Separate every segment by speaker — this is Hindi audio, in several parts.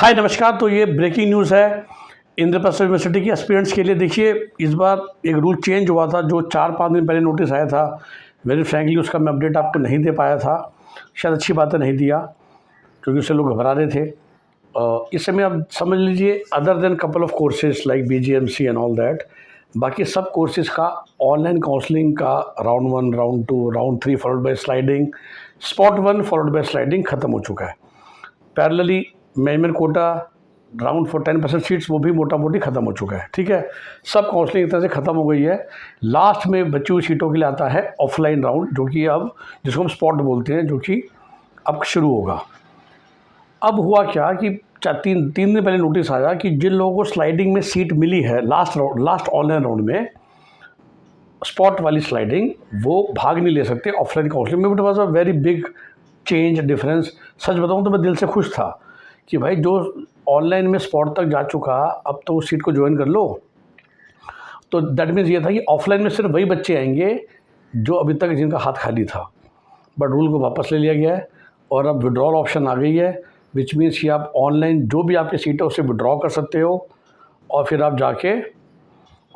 Speaker 1: हाय नमस्कार। तो ये ब्रेकिंग न्यूज़ है इंद्रप्रस्थ यूनिवर्सिटी के एस्पिरेंट्स के लिए। देखिए, इस बार एक रूल चेंज हुआ था जो 4-5 दिन पहले नोटिस आया था। वेरी फ्रैंकली उसका मैं अपडेट आपको नहीं दे पाया था, शायद अच्छी बात है नहीं दिया, क्योंकि उससे लोग घबरा रहे थे। इस समय आप समझ लीजिए, other than couple of courses like BGMC and all that, बाकी सब कोर्सेज का ऑनलाइन काउंसलिंग का round 1, round 2, round 3 followed by sliding, spot 1 followed by sliding ख़त्म हो चुका है। Parallelly management quota round for 10% seats वो भी मोटा मोटी ख़त्म हो चुका है। ठीक है, सब काउंसलिंग एक तरह से ख़त्म हो गई है। लास्ट में बची हुई सीटों के लिए आता है ऑफलाइन राउंड, जो कि अब जिसको हम स्पॉट बोलते हैं, जो कि अब शुरू होगा। अब हुआ क्या कि तीन दिन पहले नोटिस आया कि जिन लोगों को स्लाइडिंग में सीट मिली है लास्ट ऑनलाइन राउंड में, स्पॉट वाली स्लाइडिंग, वो भाग नहीं ले सकते ऑफलाइन काउंसलिंग में। It was a very big change difference. सच बताऊं तो मैं दिल से खुश था कि भाई जो ऑनलाइन में स्पॉट तक जा चुका, अब तो उस सीट को ज्वाइन कर लो। तो दैट मीन्स ये था कि ऑफलाइन में सिर्फ वही बच्चे आएंगे जो अभी तक जिनका हाथ खाली था। बट रूल को वापस ले लिया गया है और अब विड्रॉल ऑप्शन आ गई है, विच मीन्स कि आप ऑनलाइन जो भी आपकी सीट है उससे विड्रॉ कर सकते हो और फिर आप जाके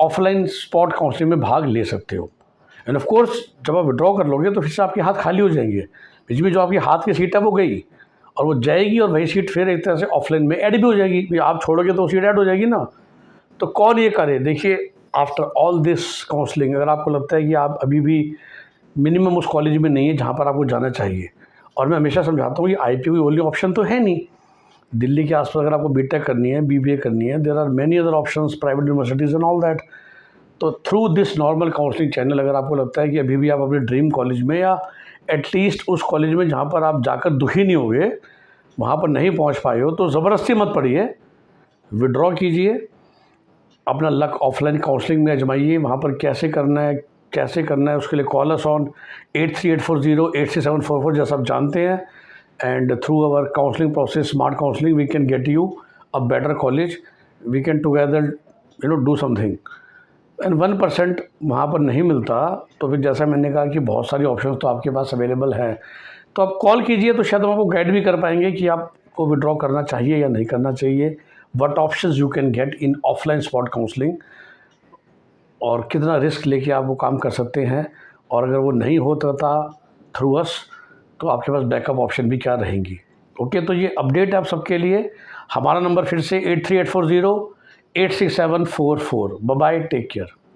Speaker 1: ऑफलाइन स्पॉट काउंसलिंग में भाग ले सकते हो। एंड ऑफ कोर्स जब आप विड्रॉ कर लोगे तो फिर से आपके हाथ खाली हो जाएंगे, बीच में जो आपकी हाथ की सीट है वो गई और वो जाएगी, और वही सीट फिर एक तरह से ऑफलाइन में ऐड भी हो जाएगी। भाई आप छोड़ोगे तो सीट ऐड हो जाएगी ना। तो कौन ये करे? देखिए, आफ्टर ऑल दिस काउंसलिंग, अगर आपको लगता है कि आप अभी भी मिनिमम उस कॉलेज में नहीं है जहाँ पर आपको जाना चाहिए, और मैं हमेशा समझाता हूँ कि IPO की ओनली ऑप्शन तो है नहीं। दिल्ली के आसपास अगर आपको BTech करनी है, BBA करनी है, there are many other options, private universities and all that. तो through this normal counselling channel, अगर आपको लगता है कि अभी भी आप अपने ड्रीम कॉलेज में, या एटलीस्ट उस कॉलेज में जहाँ पर आप जाकर दुखी नहीं होगे, वहाँ पर नहीं पहुँच पाए हो, तो ज़बरदस्ती मत पड़िए, विड्रॉ कीजिए, अपना लक ऑफलाइन काउंसलिंग में आजमाइए। वहाँ पर कैसे करना है उसके लिए कॉल अस ऑन 8384083744, जैसा आप जानते हैं। And through our counselling process, smart counselling, we can get you a better college, we can together do something. And 1% वहाँ पर नहीं मिलता, तो फिर जैसा मैंने कहा कि बहुत सारी ऑप्शंस तो आपके पास अवेलेबल हैं, तो आप कॉल कीजिए, तो शायद हम आपको गाइड भी कर पाएंगे कि आपको विड्रॉ करना चाहिए या नहीं करना चाहिए, what options you can get in offline spot counselling, और कितना रिस्क लेके आप वो काम कर सकते हैं। और अगर वो नहीं होता था थ्रू अस, तो आपके पास बैकअप ऑप्शन भी क्या रहेंगी। ओके, तो ये अपडेट है आप सबके लिए। हमारा नंबर फिर से 8384086744। Bye bye, take care.